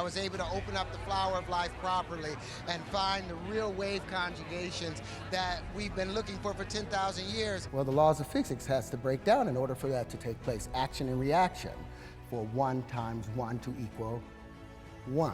was able to open up the flower of life properly and find the real wave conjugations that we've been looking for 10,000 years. Well, the laws of physics has to break down in order for that to take place. Action and reaction for 1 times 1 to equal 1.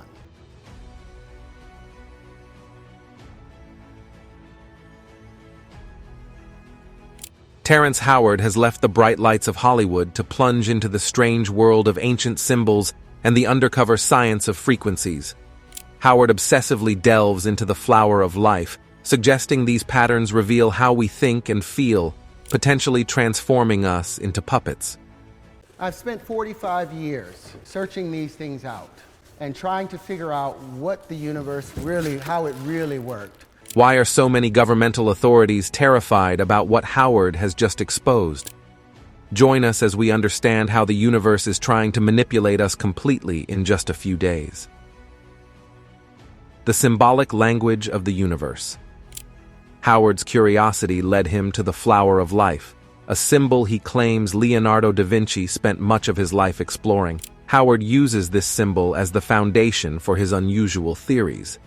Terrence Howard has left the bright lights of Hollywood to plunge into the strange world of ancient symbols and the undercover science of frequencies. Howard obsessively delves into the flower of life, suggesting these patterns reveal how we think and feel, potentially transforming us into puppets. I've spent 45 years searching these things out and trying to figure out what the universe how it really worked. Why are so many governmental authorities terrified about what Howard has just exposed? Join us as we understand how the universe is trying to manipulate us completely in just a few days. The symbolic language of the universe. Howard's curiosity led him to the flower of life, a symbol he claims Leonardo da Vinci spent much of his life exploring. Howard uses this symbol as the foundation for his unusual theories.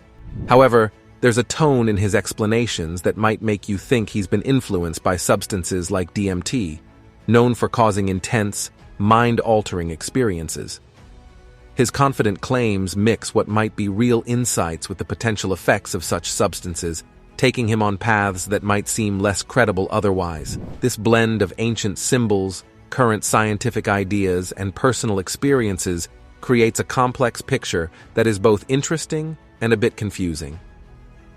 However, there's a tone in his explanations that might make you think he's been influenced by substances like DMT, known for causing intense, mind-altering experiences. His confident claims mix what might be real insights with the potential effects of such substances, taking him on paths that might seem less credible otherwise. This blend of ancient symbols, current scientific ideas, and personal experiences creates a complex picture that is both interesting and a bit confusing.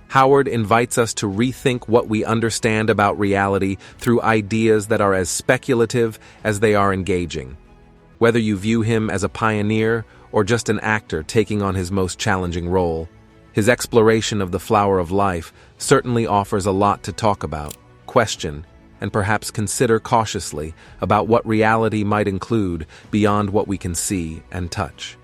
Howard invites us to rethink what we understand about reality through ideas that are as speculative as they are engaging. Whether you view him as a pioneer or just an actor taking on his most challenging role, his exploration of the flower of life certainly offers a lot to talk about, question, and perhaps consider cautiously about what reality might include beyond what we can see and touch.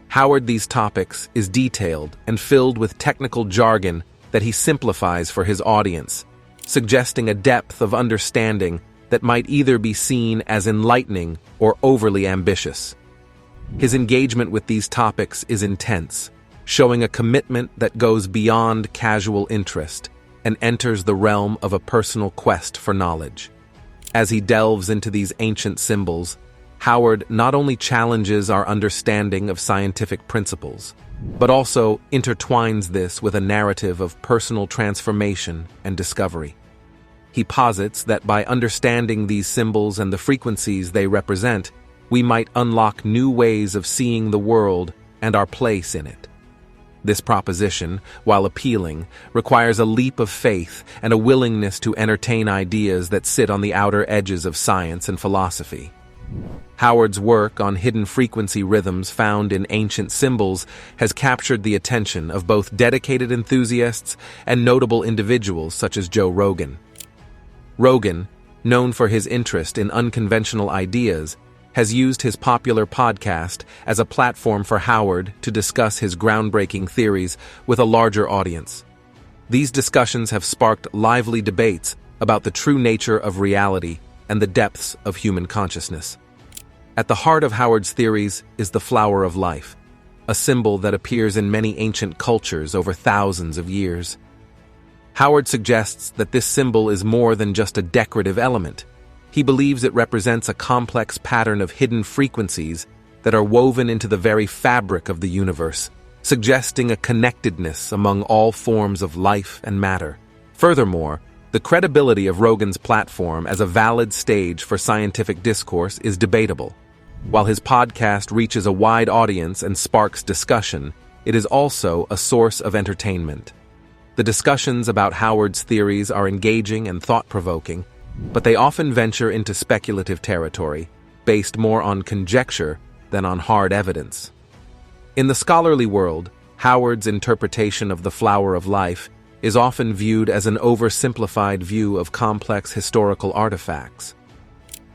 Howard these topics is detailed and filled with technical jargon that he simplifies for his audience, suggesting a depth of understanding that might either be seen as enlightening or overly ambitious. His engagement with these topics is intense, showing a commitment that goes beyond casual interest and enters the realm of a personal quest for knowledge. As he delves into these ancient symbols, Howard not only challenges our understanding of scientific principles, but also intertwines this with a narrative of personal transformation and discovery. He posits that by understanding these symbols and the frequencies they represent, we might unlock new ways of seeing the world and our place in it. This proposition, while appealing, requires a leap of faith and a willingness to entertain ideas that sit on the outer edges of science and philosophy. Howard's work on hidden frequency rhythms found in ancient symbols has captured the attention of both dedicated enthusiasts and notable individuals such as Joe Rogan. Rogan, known for his interest in unconventional ideas, has used his popular podcast as a platform for Howard to discuss his groundbreaking theories with a larger audience. These discussions have sparked lively debates about the true nature of reality and the depths of human consciousness. At the heart of Howard's theories is the flower of life, a symbol that appears in many ancient cultures over thousands of years. Howard suggests that this symbol is more than just a decorative element. He believes it represents a complex pattern of hidden frequencies that are woven into the very fabric of the universe, suggesting a connectedness among all forms of life and matter. Furthermore, the credibility of Rogan's platform as a valid stage for scientific discourse is debatable. While his podcast reaches a wide audience and sparks discussion, it is also a source of entertainment. The discussions about Howard's theories are engaging and thought-provoking, but they often venture into speculative territory, based more on conjecture than on hard evidence. In the scholarly world, Howard's interpretation of the flower of life is often viewed as an oversimplified view of complex historical artifacts.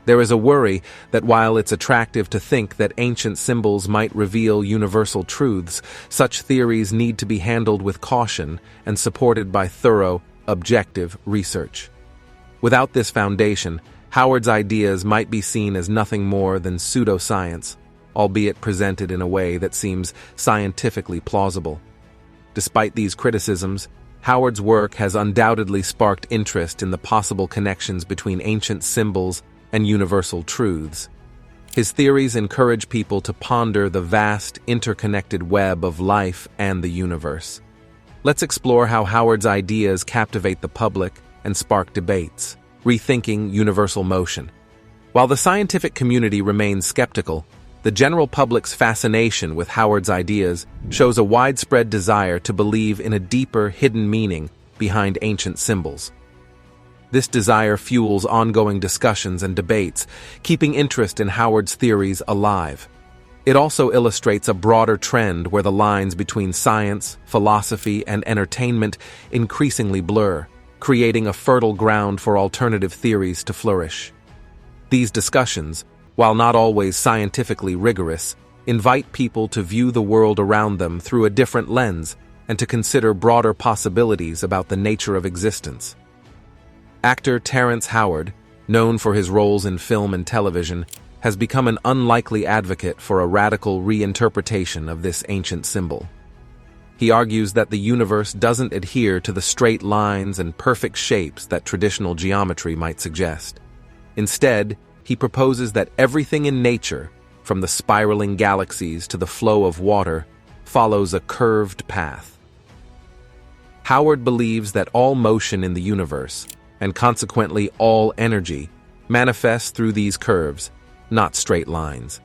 There is a worry that while it's attractive to think that ancient symbols might reveal universal truths, such theories need to be handled with caution and supported by thorough, objective research. Without this foundation, Howard's ideas might be seen as nothing more than pseudoscience, albeit presented in a way that seems scientifically plausible. Despite these criticisms, Howard's work has undoubtedly sparked interest in the possible connections between ancient symbols and universal truths. His theories encourage people to ponder the vast, interconnected web of life and the universe. Let's explore how Howard's ideas captivate the public and spark debates, rethinking universal motion. While the scientific community remains skeptical, the general public's fascination with Howard's ideas shows a widespread desire to believe in a deeper, hidden meaning behind ancient symbols. This desire fuels ongoing discussions and debates, keeping interest in Howard's theories alive. It also illustrates a broader trend where the lines between science, philosophy, and entertainment increasingly blur, creating a fertile ground for alternative theories to flourish. These discussions, while not always scientifically rigorous, invite people to view the world around them through a different lens and to consider broader possibilities about the nature of existence. Actor Terrence Howard, known for his roles in film and television, has become an unlikely advocate for a radical reinterpretation of this ancient symbol. He argues that the universe doesn't adhere to the straight lines and perfect shapes that traditional geometry might suggest. Instead, he proposes that everything in nature, from the spiraling galaxies to the flow of water, follows a curved path. Howard believes that all motion in the universe, and consequently all energy, manifests through these curves, not straight lines.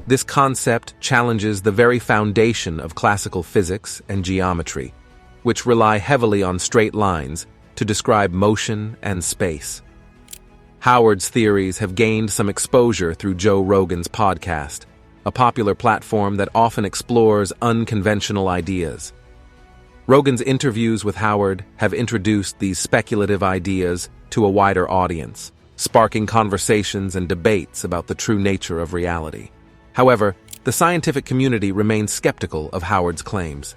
This concept challenges the very foundation of classical physics and geometry, which rely heavily on straight lines to describe motion and space. Howard's theories have gained some exposure through Joe Rogan's podcast, a popular platform that often explores unconventional ideas. Rogan's interviews with Howard have introduced these speculative ideas to a wider audience, sparking conversations and debates about the true nature of reality. However, the scientific community remains skeptical of Howard's claims.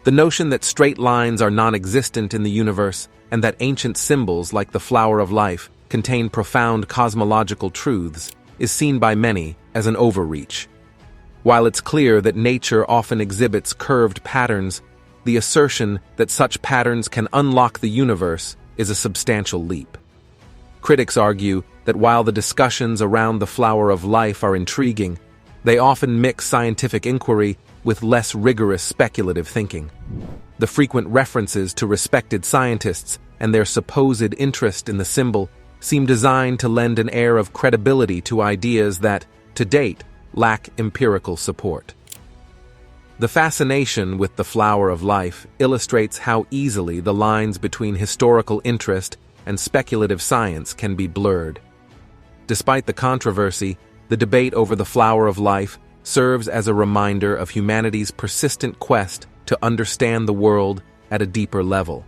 The notion that straight lines are non-existent in the universe and that ancient symbols like the flower of life contain profound cosmological truths is seen by many as an overreach. While it's clear that nature often exhibits curved patterns, the assertion that such patterns can unlock the universe is a substantial leap. Critics argue that while the discussions around the flower of life are intriguing, they often mix scientific inquiry with less rigorous speculative thinking. The frequent references to respected scientists and their supposed interest in the symbol seem designed to lend an air of credibility to ideas that, to date, lack empirical support. The fascination with the flower of life illustrates how easily the lines between historical interest and speculative science can be blurred. Despite the controversy, the debate over the flower of life serves as a reminder of humanity's persistent quest to understand the world at a deeper level.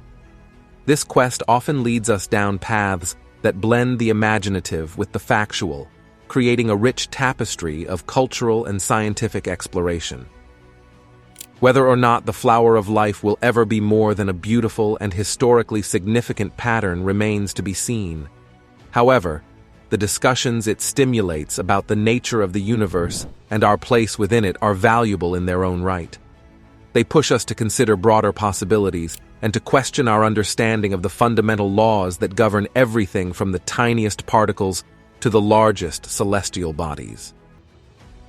This quest often leads us down paths that blend the imaginative with the factual, creating a rich tapestry of cultural and scientific exploration. Whether or not the flower of life will ever be more than a beautiful and historically significant pattern remains to be seen. However, the discussions it stimulates about the nature of the universe and our place within it are valuable in their own right. They push us to consider broader possibilities and to question our understanding of the fundamental laws that govern everything from the tiniest particles to the largest celestial bodies.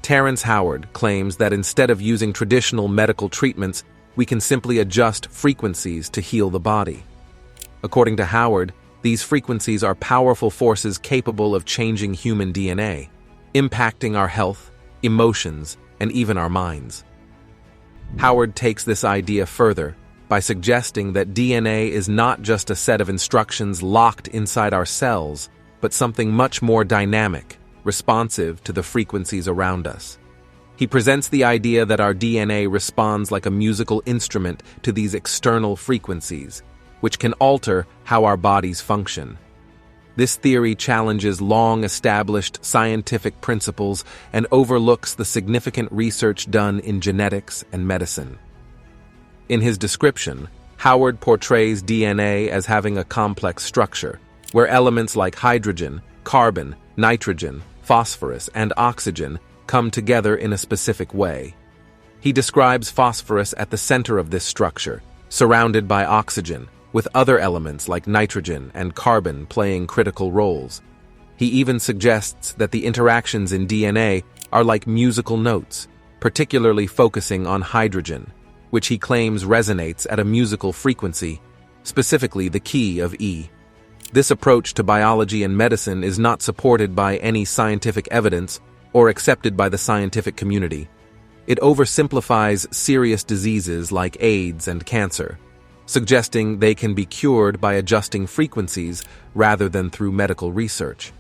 Terrence Howard claims that instead of using traditional medical treatments, we can simply adjust frequencies to heal the body. According to Howard, these frequencies are powerful forces capable of changing human DNA, impacting our health, emotions, and even our minds. Howard takes this idea further by suggesting that DNA is not just a set of instructions locked inside our cells, but something much more dynamic, responsive to the frequencies around us. He presents the idea that our DNA responds like a musical instrument to these external frequencies, which can alter how our bodies function. This theory challenges long-established scientific principles and overlooks the significant research done in genetics and medicine. In his description, Howard portrays DNA as having a complex structure, where elements like hydrogen, carbon, nitrogen, phosphorus, and oxygen come together in a specific way. He describes phosphorus at the center of this structure, surrounded by oxygen, with other elements like nitrogen and carbon playing critical roles. He even suggests that the interactions in DNA are like musical notes, particularly focusing on hydrogen, which he claims resonates at a musical frequency, specifically the key of E. This approach to biology and medicine is not supported by any scientific evidence or accepted by the scientific community. It oversimplifies serious diseases like AIDS and cancer, suggesting they can be cured by adjusting frequencies rather than through medical research.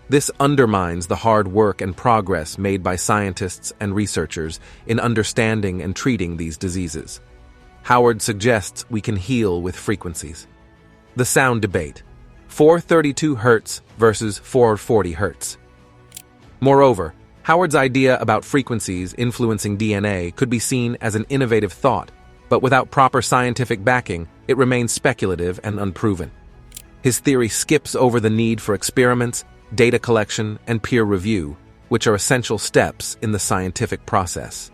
This undermines the hard work and progress made by scientists and researchers in understanding and treating these diseases. Howard suggests we can heal with frequencies. The sound debate: 432 Hz versus 440 Hz. Moreover, Howard's idea about frequencies influencing DNA could be seen as an innovative thought, but without proper scientific backing, it remains speculative and unproven. His theory skips over the need for experiments, data collection, and peer review, which are essential steps in the scientific process.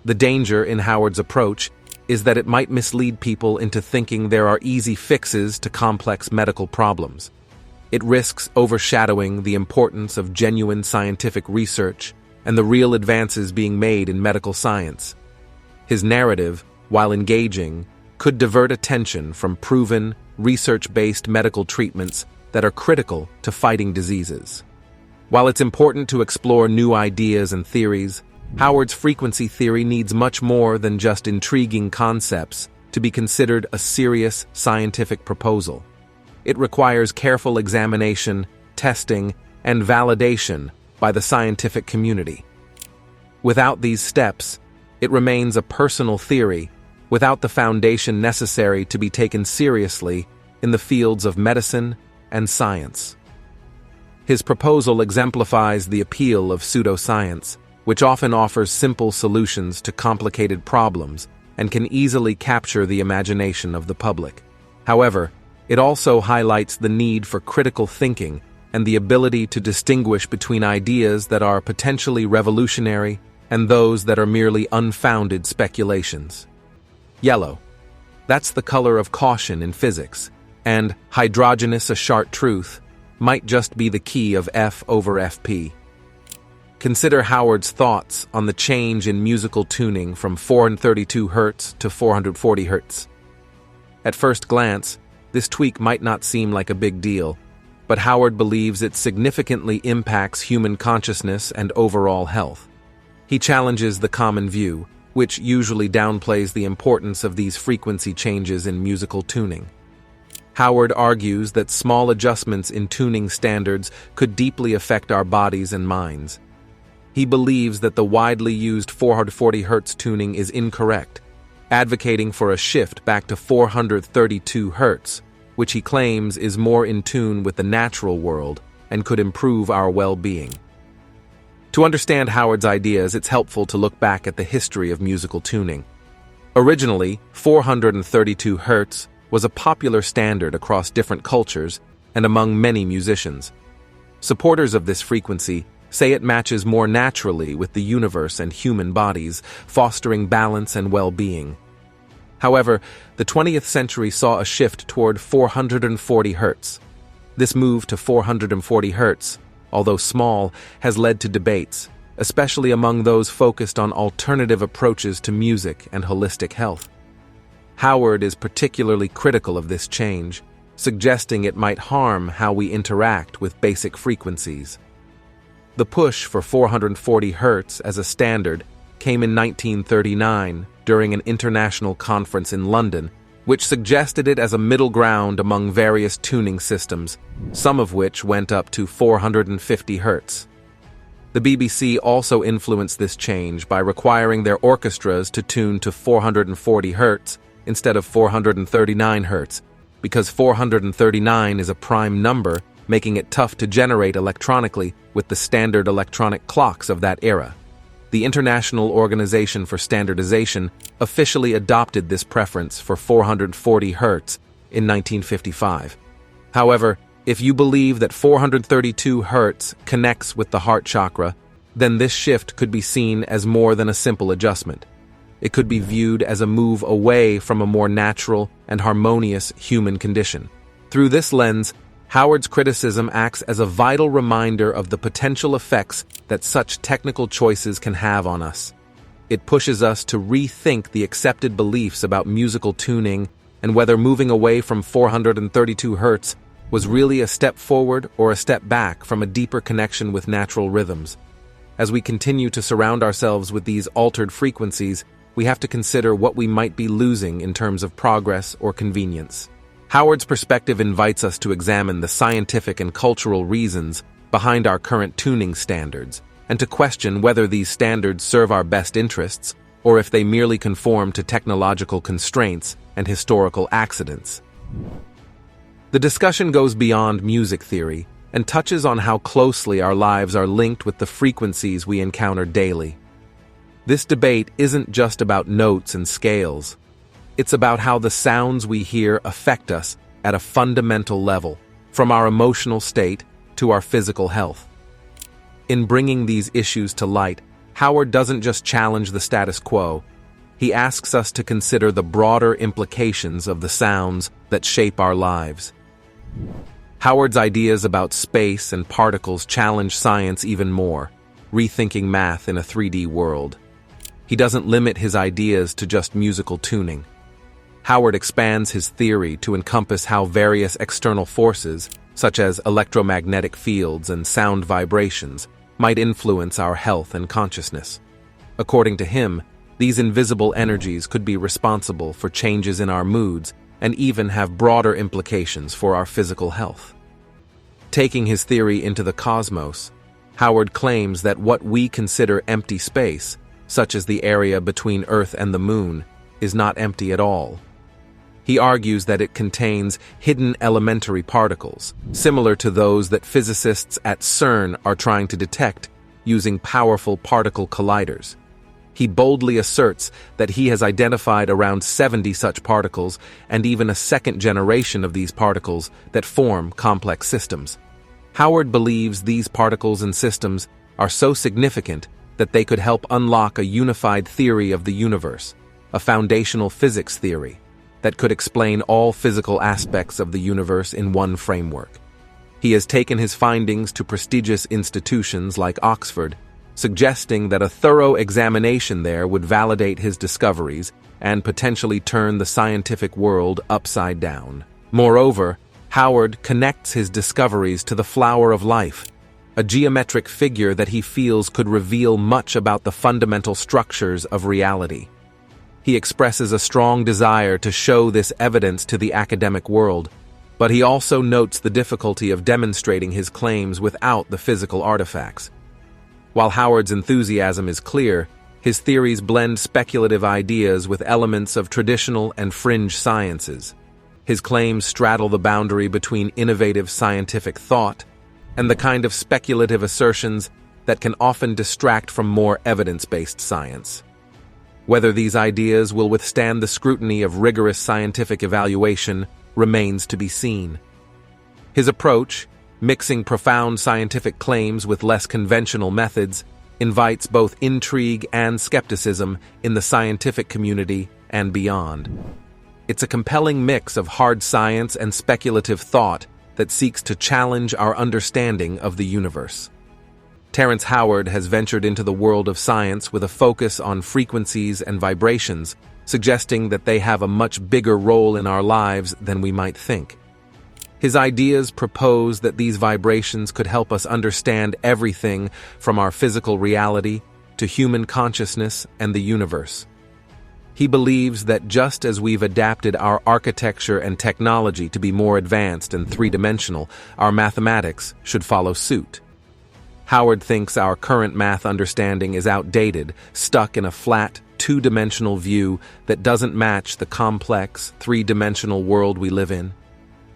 The danger in Howard's approach is that it might mislead people into thinking there are easy fixes to complex medical problems. It risks overshadowing the importance of genuine scientific research and the real advances being made in medical science. His narrative, while engaging, could divert attention from proven, research-based medical treatments that are critical to fighting diseases. While it's important to explore new ideas and theories, Howard's frequency theory needs much more than just intriguing concepts to be considered a serious scientific proposal. It requires careful examination, testing, and validation by the scientific community. Without these steps, it remains a personal theory without the foundation necessary to be taken seriously in the fields of medicine and science. His proposal exemplifies the appeal of pseudoscience, which often offers simple solutions to complicated problems and can easily capture the imagination of the public. However, it also highlights the need for critical thinking and the ability to distinguish between ideas that are potentially revolutionary and those that are merely unfounded speculations. Yellow. That's the color of caution in physics, and hydrogenous a sharp truth might just be the key of F over FP. Consider Howard's thoughts on the change in musical tuning from 432 Hz to 440 Hz. At first glance, this tweak might not seem like a big deal, but Howard believes it significantly impacts human consciousness and overall health. He challenges the common view, which usually downplays the importance of these frequency changes in musical tuning. Howard argues that small adjustments in tuning standards could deeply affect our bodies and minds. He believes that the widely used 440 Hz tuning is incorrect, advocating for a shift back to 432 Hz, which he claims is more in tune with the natural world and could improve our well-being. To understand Howard's ideas, it's helpful to look back at the history of musical tuning. Originally, 432 Hz was a popular standard across different cultures and among many musicians. Supporters of this frequency say it matches more naturally with the universe and human bodies, fostering balance and well-being. However, the 20th century saw a shift toward 440 Hz. This move to 440 Hz, although small, has led to debates, especially among those focused on alternative approaches to music and holistic health. Howard is particularly critical of this change, suggesting it might harm how we interact with basic frequencies. The push for 440 Hz as a standard came in 1939 during an international conference in London, which suggested it as a middle ground among various tuning systems, some of which went up to 450 Hz. The BBC also influenced this change by requiring their orchestras to tune to 440 Hz instead of 439 Hz, because 439 is a prime number, making it tough to generate electronically with the standard electronic clocks of that era. The International Organization for Standardization officially adopted this preference for 440 Hz in 1955. However, if you believe that 432 Hz connects with the heart chakra, then this shift could be seen as more than a simple adjustment. It could be viewed as a move away from a more natural and harmonious human condition. Through this lens, Howard's criticism acts as a vital reminder of the potential effects that such technical choices can have on us. It pushes us to rethink the accepted beliefs about musical tuning and whether moving away from 432 Hz was really a step forward or a step back from a deeper connection with natural rhythms. As we continue to surround ourselves with these altered frequencies, we have to consider what we might be losing in terms of progress or convenience. Howard's perspective invites us to examine the scientific and cultural reasons behind our current tuning standards, and to question whether these standards serve our best interests or if they merely conform to technological constraints and historical accidents. The discussion goes beyond music theory and touches on how closely our lives are linked with the frequencies we encounter daily. This debate isn't just about notes and scales. It's about how the sounds we hear affect us at a fundamental level, from our emotional state to our physical health. In bringing these issues to light, Howard doesn't just challenge the status quo. He asks us to consider the broader implications of the sounds that shape our lives. Howard's ideas about space and particles challenge science even more, rethinking math in a 3D world. He doesn't limit his ideas to just musical tuning. Howard expands his theory to encompass how various external forces, such as electromagnetic fields and sound vibrations, might influence our health and consciousness. According to him, these invisible energies could be responsible for changes in our moods and even have broader implications for our physical health. Taking his theory into the cosmos, Howard claims that what we consider empty space, such as the area between Earth and the Moon, is not empty at all. He argues that it contains hidden elementary particles, similar to those that physicists at CERN are trying to detect using powerful particle colliders. He boldly asserts that he has identified around 70 such particles and even a second generation of these particles that form complex systems. Howard believes these particles and systems are so significant that they could help unlock a unified theory of the universe, a foundational physics theory that could explain all physical aspects of the universe in one framework. He has taken his findings to prestigious institutions like Oxford, suggesting that a thorough examination there would validate his discoveries and potentially turn the scientific world upside down. Moreover, Howard connects his discoveries to the flower of life, a geometric figure that he feels could reveal much about the fundamental structures of reality. He expresses a strong desire to show this evidence to the academic world, but he also notes the difficulty of demonstrating his claims without the physical artifacts. While Howard's enthusiasm is clear, his theories blend speculative ideas with elements of traditional and fringe sciences. His claims straddle the boundary between innovative scientific thought and the kind of speculative assertions that can often distract from more evidence-based science. Whether these ideas will withstand the scrutiny of rigorous scientific evaluation remains to be seen. His approach, mixing profound scientific claims with less conventional methods, invites both intrigue and skepticism in the scientific community and beyond. It's a compelling mix of hard science and speculative thought that seeks to challenge our understanding of the universe. Terrence Howard has ventured into the world of science with a focus on frequencies and vibrations, suggesting that they have a much bigger role in our lives than we might think. His ideas propose that these vibrations could help us understand everything from our physical reality to human consciousness and the universe. He believes that just as we've adapted our architecture and technology to be more advanced and three-dimensional, our mathematics should follow suit. Howard thinks our current math understanding is outdated, stuck in a flat, two-dimensional view that doesn't match the complex, three-dimensional world we live in.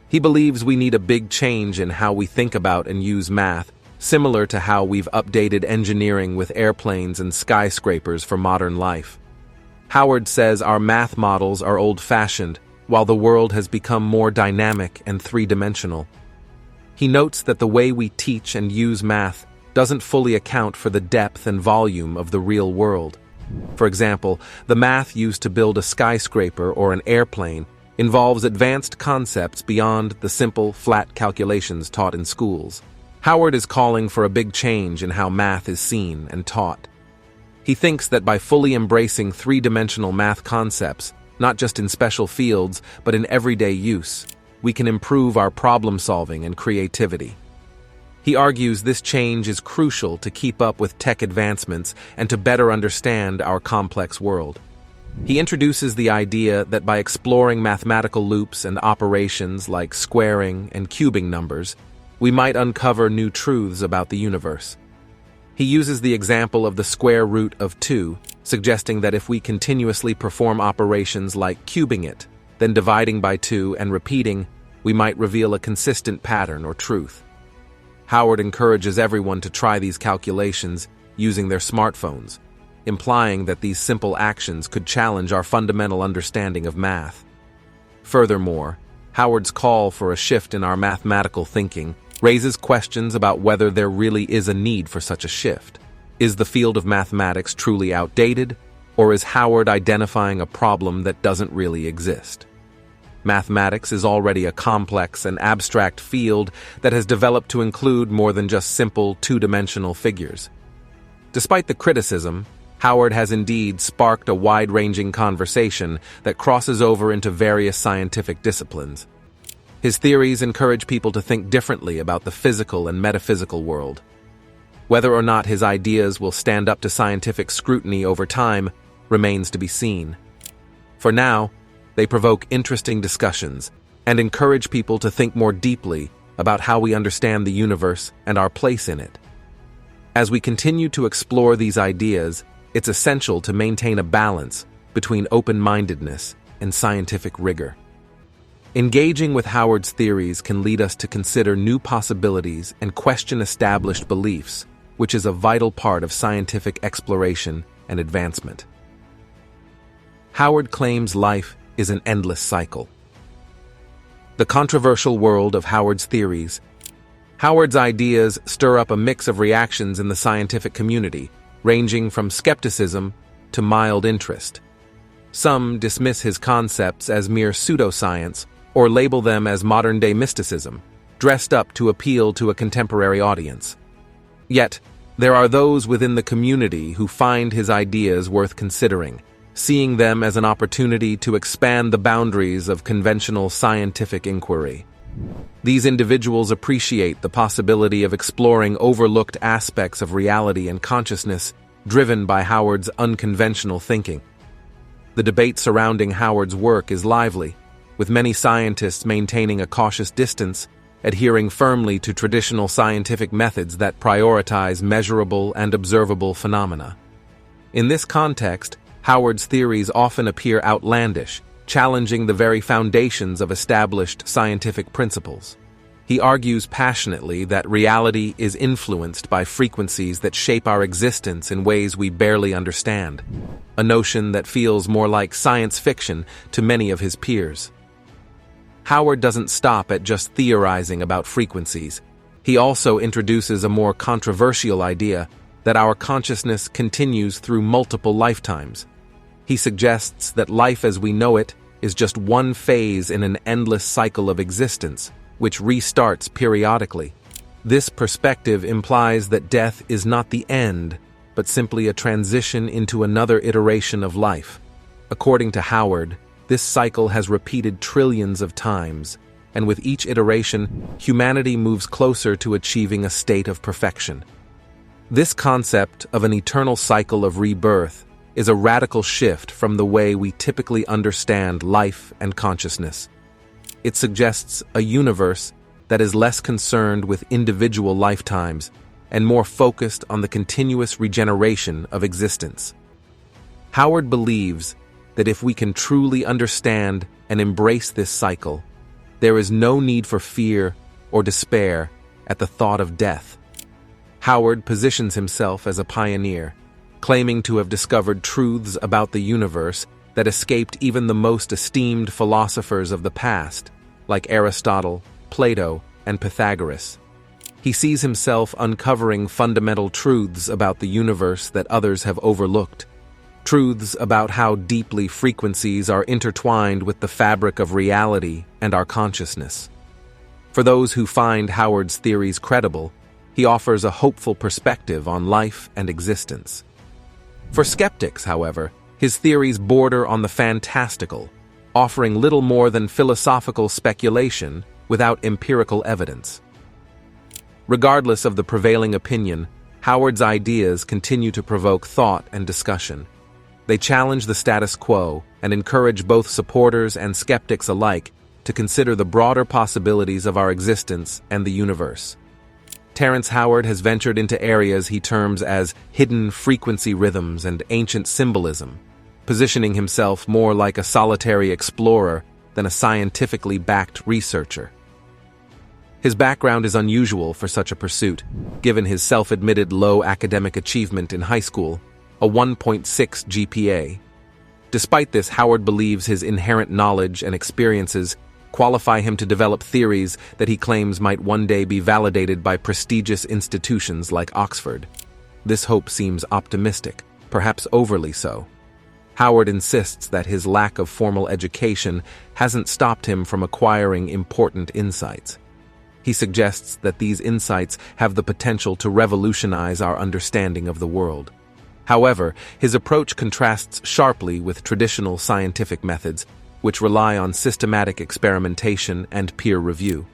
He believes we need a big change in how we think about and use math, similar to how we've updated engineering with airplanes and skyscrapers for modern life. Howard says our math models are old-fashioned, while the world has become more dynamic and three-dimensional. He notes that the way we teach and use math doesn't fully account for the depth and volume of the real world. For example, the math used to build a skyscraper or an airplane involves advanced concepts beyond the simple, flat calculations taught in schools. Howard is calling for a big change in how math is seen and taught. He thinks that by fully embracing three-dimensional math concepts, not just in special fields, but in everyday use, we can improve our problem-solving and creativity. He argues this change is crucial to keep up with tech advancements and to better understand our complex world. He introduces the idea that by exploring mathematical loops and operations like squaring and cubing numbers, we might uncover new truths about the universe. He uses the example of the square root of 2, suggesting that if we continuously perform operations like cubing it, then dividing by 2 and repeating, we might reveal a consistent pattern or truth. Howard encourages everyone to try these calculations using their smartphones, implying that these simple actions could challenge our fundamental understanding of math. Furthermore, Howard's call for a shift in our mathematical thinking raises questions about whether there really is a need for such a shift. Is the field of mathematics truly outdated, or is Howard identifying a problem that doesn't really exist? Mathematics is already a complex and abstract field that has developed to include more than just simple two-dimensional figures. Despite the criticism, Howard has indeed sparked a wide-ranging conversation that crosses over into various scientific disciplines. His theories encourage people to think differently about the physical and metaphysical world. Whether or not his ideas will stand up to scientific scrutiny over time remains to be seen. For now, they provoke interesting discussions and encourage people to think more deeply about how we understand the universe and our place in it. As we continue to explore these ideas, it's essential to maintain a balance between open-mindedness and scientific rigor. Engaging with Howard's theories can lead us to consider new possibilities and question established beliefs, which is a vital part of scientific exploration and advancement. Howard claims life is an endless cycle. The controversial world of Howard's theories. Howard's ideas stir up a mix of reactions in the scientific community, ranging from skepticism to mild interest. Some dismiss his concepts as mere pseudoscience or label them as modern-day mysticism, dressed up to appeal to a contemporary audience. Yet, there are those within the community who find his ideas worth considering, seeing them as an opportunity to expand the boundaries of conventional scientific inquiry. These individuals appreciate the possibility of exploring overlooked aspects of reality and consciousness driven by Howard's unconventional thinking. The debate surrounding Howard's work is lively, with many scientists maintaining a cautious distance, adhering firmly to traditional scientific methods that prioritize measurable and observable phenomena. In this context, Howard's theories often appear outlandish, challenging the very foundations of established scientific principles. He argues passionately that reality is influenced by frequencies that shape our existence in ways we barely understand, a notion that feels more like science fiction to many of his peers. Howard doesn't stop at just theorizing about frequencies. He also introduces a more controversial idea that our consciousness continues through multiple lifetimes. He suggests that life as we know it is just one phase in an endless cycle of existence, which restarts periodically. This perspective implies that death is not the end, but simply a transition into another iteration of life. According to Howard, this cycle has repeated trillions of times, and with each iteration, humanity moves closer to achieving a state of perfection. This concept of an eternal cycle of rebirth is a radical shift from the way we typically understand life and consciousness. It suggests a universe that is less concerned with individual lifetimes and more focused on the continuous regeneration of existence. Howard believes that if we can truly understand and embrace this cycle, there is no need for fear or despair at the thought of death. Howard positions himself as a pioneer, claiming to have discovered truths about the universe that escaped even the most esteemed philosophers of the past, like Aristotle, Plato, and Pythagoras. He sees himself uncovering fundamental truths about the universe that others have overlooked. Truths about how deeply frequencies are intertwined with the fabric of reality and our consciousness. For those who find Howard's theories credible, he offers a hopeful perspective on life and existence. For skeptics, however, his theories border on the fantastical, offering little more than philosophical speculation without empirical evidence. Regardless of the prevailing opinion, Howard's ideas continue to provoke thought and discussion. They challenge the status quo and encourage both supporters and skeptics alike to consider the broader possibilities of our existence and the universe. Terrence Howard has ventured into areas he terms as hidden frequency rhythms and ancient symbolism, positioning himself more like a solitary explorer than a scientifically backed researcher. His background is unusual for such a pursuit, given his self-admitted low academic achievement in high school, a 1.6 GPA. Despite this, Howard believes his inherent knowledge and experiences qualify him to develop theories that he claims might one day be validated by prestigious institutions like Oxford. This hope seems optimistic, perhaps overly so. Howard insists that his lack of formal education hasn't stopped him from acquiring important insights. He suggests that these insights have the potential to revolutionize our understanding of the world. However, his approach contrasts sharply with traditional scientific methods, which rely on systematic experimentation and peer review.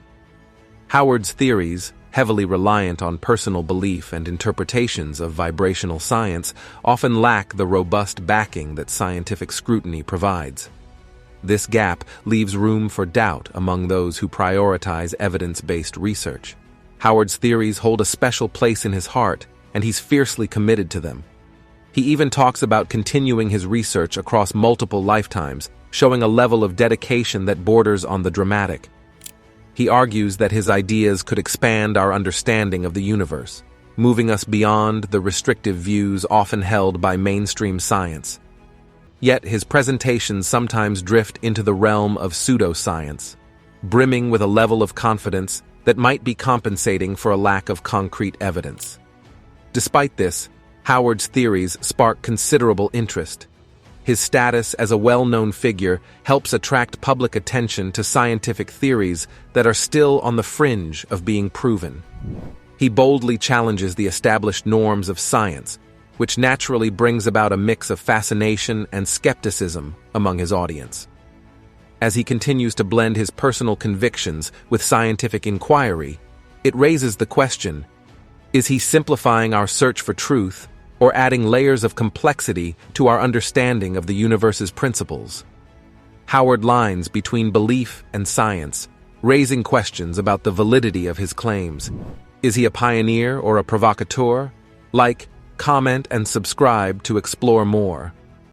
Howard's theories, heavily reliant on personal belief and interpretations of vibrational science, often lack the robust backing that scientific scrutiny provides. This gap leaves room for doubt among those who prioritize evidence-based research. Howard's theories hold a special place in his heart, and he's fiercely committed to them. He even talks about continuing his research across multiple lifetimes, showing a level of dedication that borders on the dramatic. He argues that his ideas could expand our understanding of the universe, moving us beyond the restrictive views often held by mainstream science. Yet his presentations sometimes drift into the realm of pseudoscience, brimming with a level of confidence that might be compensating for a lack of concrete evidence. Despite this, Howard's theories spark considerable interest. His status as a well-known figure helps attract public attention to scientific theories that are still on the fringe of being proven. He boldly challenges the established norms of science, which naturally brings about a mix of fascination and skepticism among his audience. As he continues to blend his personal convictions with scientific inquiry, it raises the question, is he simplifying our search for truth or adding layers of complexity to our understanding of the universe's principles? Howard lines between belief and science, raising questions about the validity of his claims. Is he a pioneer or a provocateur? Like, comment, and subscribe to explore more.